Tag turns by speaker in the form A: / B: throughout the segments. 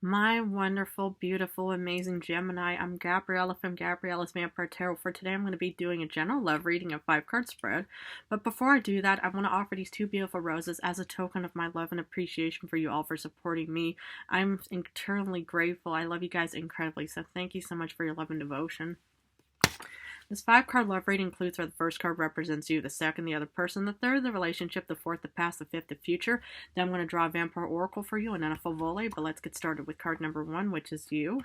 A: My wonderful, beautiful, amazing Gemini. I'm Gabriella from Gabriella's Vampire Tarot. For today, I'm going to be doing a general love reading of 5 card spread. But before I do that, I want to offer these two beautiful roses as a token of my love and appreciation for you all for supporting me. I'm eternally grateful. I love you guys incredibly. So thank you so much for your love and devotion. This 5 card love reading includes where the first card represents you, the second, the other person, the third, the relationship, the fourth, the past, the fifth, the future. Then I'm going to draw a vampire oracle for you and then a full volley. But let's get started with card number 1, which is you.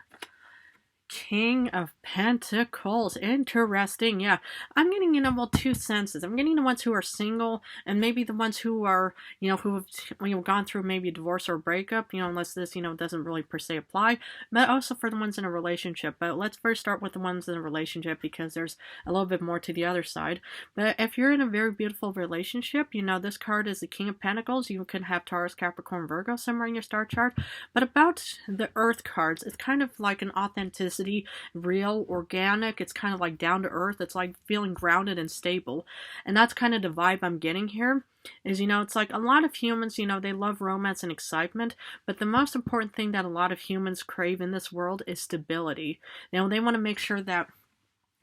A: King of Pentacles. Interesting. Yeah. I'm getting, well, two senses. I'm getting the ones who are single and maybe the ones who are, who have, gone through maybe a divorce or a breakup, unless this, doesn't really per se apply, but also for the ones in a relationship. But let's first start with the ones in a relationship because there's a little bit more to the other side. But if you're in a very beautiful relationship, this card is the King of Pentacles. You can have Taurus, Capricorn, Virgo somewhere in your star chart. But about the Earth cards, it's kind of like an authenticity, real, organic. It's kind of like down to earth. It's like feeling grounded and stable. And that's kind of the vibe I'm getting here. Is, it's like a lot of humans, they love romance and excitement, but the most important thing that a lot of humans crave in this world is stability. They want to make sure that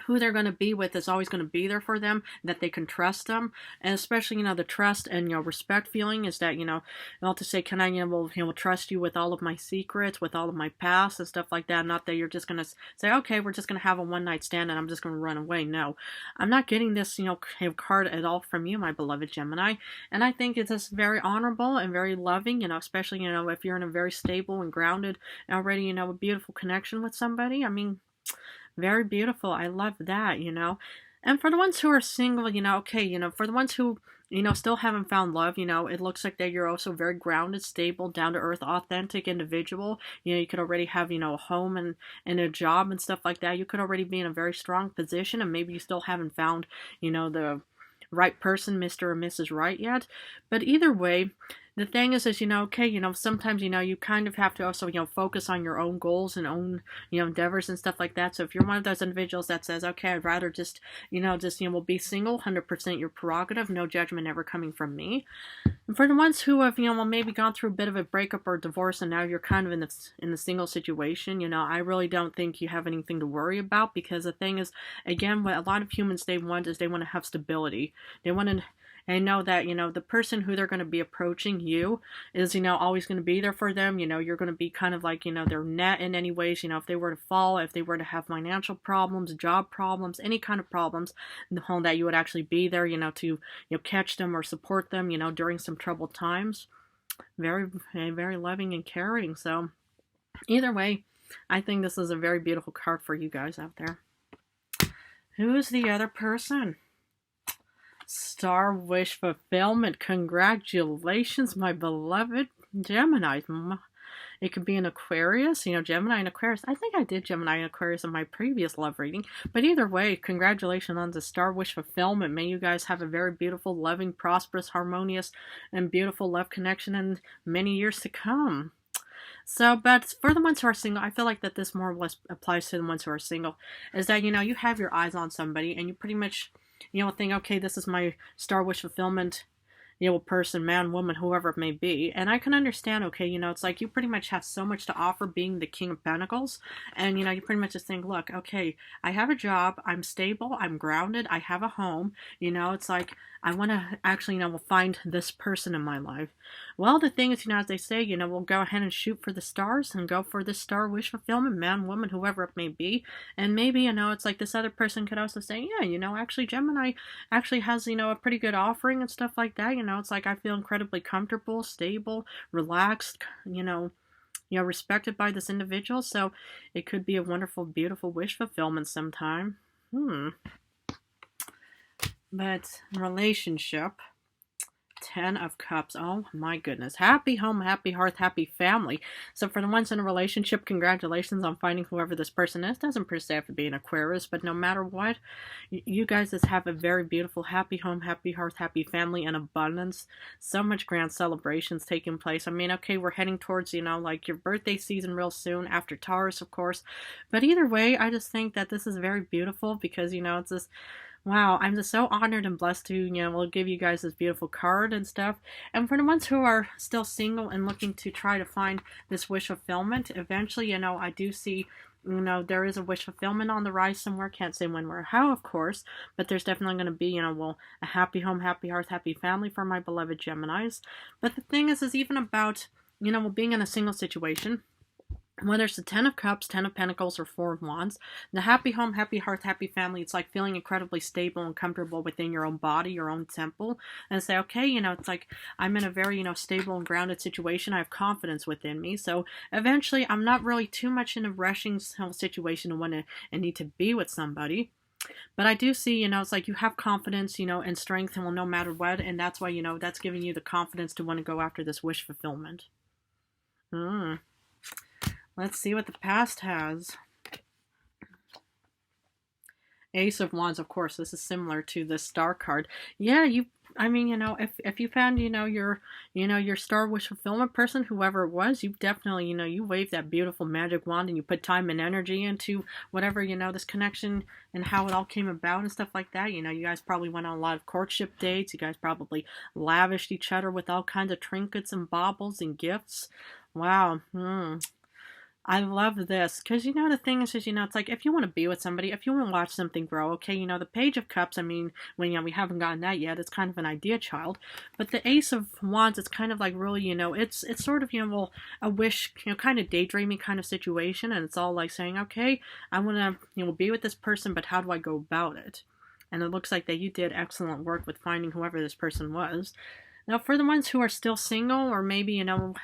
A: who they're going to be with is always going to be there for them, that they can trust them, and especially, the trust and, respect feeling is that, not to say, can I, trust you with all of my secrets, with all of my past and stuff like that, not that you're just going to say, okay, we're just going to have a one-night stand and I'm just going to run away. No, I'm not getting this, card at all from you, my beloved Gemini, and I think it's just very honorable and very loving, especially, if you're in a very stable and grounded, already, a beautiful connection with somebody. I mean, very beautiful. I love that. And for the ones who are single, okay, for the ones who, still haven't found love, it looks like that you're also very grounded, stable, down to earth, authentic individual. You could already have, a home and a job and stuff like that. You could already be in a very strong position, and maybe you still haven't found, the right person, Mr. or Mrs. Right yet. But either way, the thing is, okay, sometimes, you kind of have to also, focus on your own goals and own, endeavors and stuff like that. So if you're one of those individuals that says, okay, I'd rather just, will be single, 100% your prerogative, no judgment ever coming from me. And for the ones who have, maybe gone through a bit of a breakup or divorce and now you're kind of in the single situation, I really don't think you have anything to worry about, because the thing is, again, what a lot of humans they want is they want to have stability. They want to know that, the person who they're going to be approaching you is, always going to be there for them. You're going to be kind of like, their net in any ways. If they were to fall, if they were to have financial problems, job problems, any kind of problems, that you would actually be there, to, catch them or support them, during some troubled times. Very, very loving and caring. So either way, I think this is a very beautiful card for you guys out there. Who's the other person? Star wish fulfillment. Congratulations, my beloved Gemini. It could be an Aquarius, Gemini and Aquarius. I think I did Gemini and Aquarius in my previous love reading. But either way, congratulations on the Star wish fulfillment. May you guys have a very beautiful, loving, prosperous, harmonious, and beautiful love connection in many years to come. So, but for the ones who are single, I feel like that this more or less applies to the ones who are single, is that, you have your eyes on somebody and you pretty much, think, okay, this is my Star wish fulfillment, person, man, woman, whoever it may be. And I can understand, okay, it's like you pretty much have so much to offer being the King of Pentacles. And, you pretty much just think, look, okay, I have a job, I'm stable, I'm grounded, I have a home. It's like, I want to actually, find this person in my life. Well, the thing is, as they say, we'll go ahead and shoot for the stars and go for this Star wish fulfillment, man, woman, whoever it may be. And maybe, it's like this other person could also say, yeah, actually Gemini actually has, a pretty good offering and stuff like that. It's like I feel incredibly comfortable, stable, relaxed, respected by this individual. So it could be a wonderful, beautiful wish fulfillment sometime. But relationship, 10 of Cups. Oh my goodness. Happy home, happy hearth, happy family. So for the ones in a relationship, congratulations on finding whoever this person is. Doesn't per se have to be an Aquarius, but no matter what, you guys just have a very beautiful, happy home, happy hearth, happy family, and abundance. So much grand celebrations taking place. I mean, okay, we're heading towards, like your birthday season real soon, after Taurus, of course. But either way, I just think that this is very beautiful because, it's this Wow, I'm just so honored and blessed to, will give you guys this beautiful card and stuff. And for the ones who are still single and looking to try to find this wish fulfillment, eventually, I do see, there is a wish fulfillment on the rise somewhere. Can't say when or how, of course, but there's definitely going to be, a happy home, happy hearth, happy family for my beloved Geminis. But the thing is even about, being in a single situation, whether it's the Ten of Cups, Ten of Pentacles, or Four of Wands, the happy home, happy hearth, happy family, it's like feeling incredibly stable and comfortable within your own body, your own temple, and say, okay, it's like I'm in a very, stable and grounded situation. I have confidence within me. So eventually, I'm not really too much in a rushing situation and want to and need to be with somebody. But I do see, it's like you have confidence, and strength, and no matter what, and that's why, that's giving you the confidence to want to go after this wish fulfillment. Let's see what the past has. Ace of Wands, of course, this is similar to the Star card. Yeah, if you found, your Star wish fulfillment person, whoever it was, you definitely, you waved that beautiful magic wand and you put time and energy into whatever, this connection and how it all came about and stuff like that. You guys probably went on a lot of courtship dates. You guys probably lavished each other with all kinds of trinkets and baubles and gifts. Wow. I love this because the thing is it's like if you want to be with somebody, if you want to watch something grow, okay, the Page of Cups, I mean, when we haven't gotten that yet, it's kind of an idea child, but the Ace of Wands, it's kind of like really, it's sort of well, a wish, kind of daydreaming kind of situation, and it's all like saying, okay, I want to be with this person, but how do I go about it? And it looks like that you did excellent work with finding whoever this person was. Now, for the ones who are still single or maybe,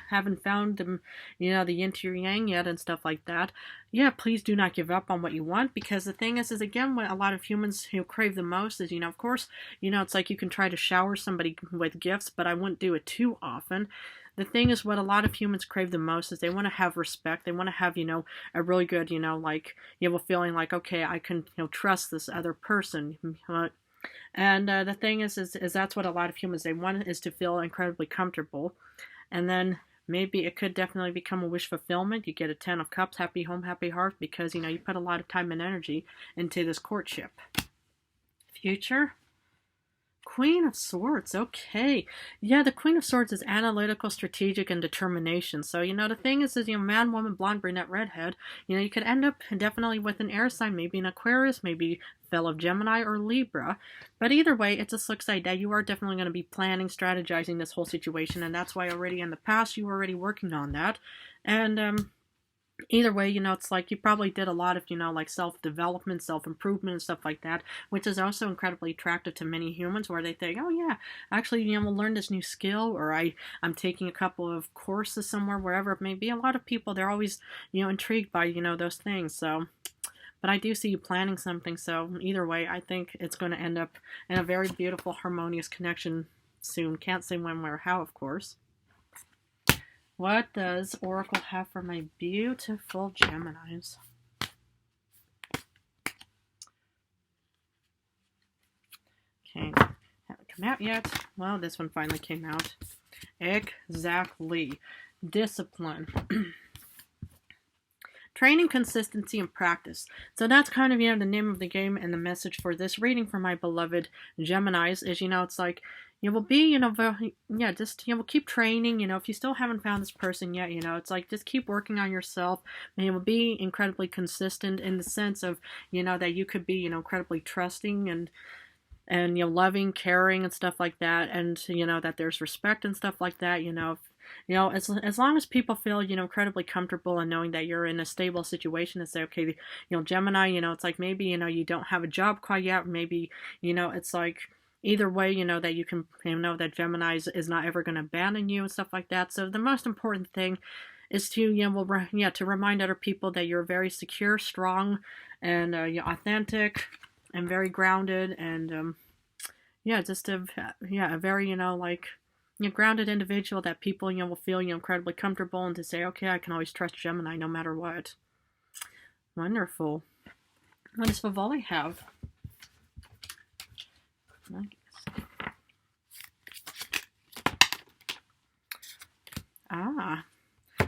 A: haven't found them, the yin to yang yet and stuff like that, yeah, please do not give up on what you want, because the thing is again, what a lot of humans crave the most is, of course, it's like you can try to shower somebody with gifts, but I wouldn't do it too often. The thing is, what a lot of humans crave the most is they want to have respect. They want to have, a really good, like, a feeling like, okay, I can, trust this other person. And the thing is that's what a lot of humans, they want, is to feel incredibly comfortable. And then maybe it could definitely become a wish fulfillment. You get a Ten of Cups, happy home, happy hearth, because, you put a lot of time and energy into this courtship. Future. Queen of Swords, okay. Yeah, the Queen of Swords is analytical, strategic, and determination. So, the thing is man, woman, blonde, brunette, redhead, you could end up definitely with an air sign, maybe an Aquarius, maybe fellow Gemini or Libra. But either way, it just looks like that you are definitely going to be planning, strategizing this whole situation, and that's why already in the past you were already working on that. And, either way, it's like you probably did a lot of, like self-development, self-improvement and stuff like that, which is also incredibly attractive to many humans, where they think, oh yeah, actually, we'll learn this new skill, or I'm taking a couple of courses somewhere, wherever it may be. A lot of people, they're always, intrigued by, those things. So, but I do see you planning something. So either way, I think it's going to end up in a very beautiful, harmonious connection soon. Can't say when, where, how, of course. What does Oracle have for my beautiful Geminis? Okay, haven't come out yet. Well, this one finally came out. Exactly. Discipline. Training, consistency, and practice. So that's kind of, the name of the game, and the message for this reading for my beloved Geminis is, it's like, will be, just, keep training, if you still haven't found this person yet, it's like, just keep working on yourself, and you will be incredibly consistent in the sense of, that you could be, incredibly trusting and loving, caring, and stuff like that, and, that there's respect and stuff like that, as long as people feel, incredibly comfortable and knowing that you're in a stable situation, and say, okay, Gemini, it's like maybe, you don't have a job quite yet, maybe, it's like, either way, that you can, that Gemini is not ever going to abandon you and stuff like that. So the most important thing is to, to remind other people that you're very secure, strong, and authentic, and very grounded, and just a very, grounded individual that people, will feel, incredibly comfortable, and to say, okay, I can always trust Gemini no matter what. Wonderful. What does Favoli have?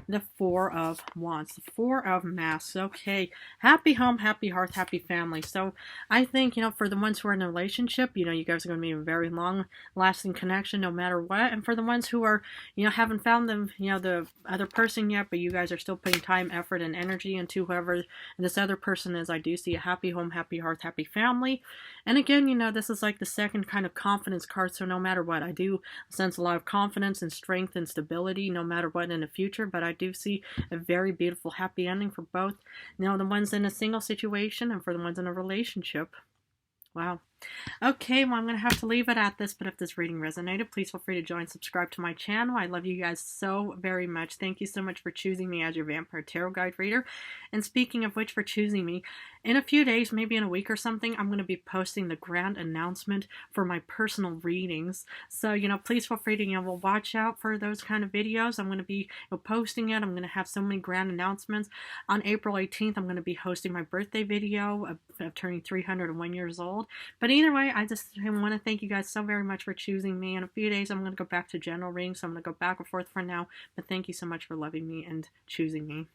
A: the Four of Wands, the Four of Masks. Okay, happy home, happy hearth, happy family. So I think, for the ones who are in a relationship, you guys are going to be a very long-lasting connection no matter what. And for the ones who are, haven't found them, the other person yet, but you guys are still putting time, effort, and energy into whoever this other person is, I do see a happy home, happy hearth, happy family. And again, this is like the second kind of confidence card. So no matter what, I do sense a lot of confidence and strength and stability no matter what in the future. But I do see a very beautiful, happy ending for both. The ones in a single situation and for the ones in a relationship. Wow. Okay, well, I'm going to have to leave it at this, but if this reading resonated, please feel free to join, subscribe to my channel. I love you guys so very much. Thank you so much for choosing me as your Vampire Tarot Guide reader. And speaking of which, for choosing me, in a few days, maybe in a week or something, I'm going to be posting the grand announcement for my personal readings. So, please feel free to, watch out for those kind of videos. I'm going to be posting it. I'm going to have so many grand announcements. On April 18th, I'm going to be hosting my birthday video of turning 301 years old. But either way, I just want to thank you guys so very much for choosing me. In a few days, I'm going to go back to general readings, so I'm going to go back and forth for now. But thank you so much for loving me and choosing me.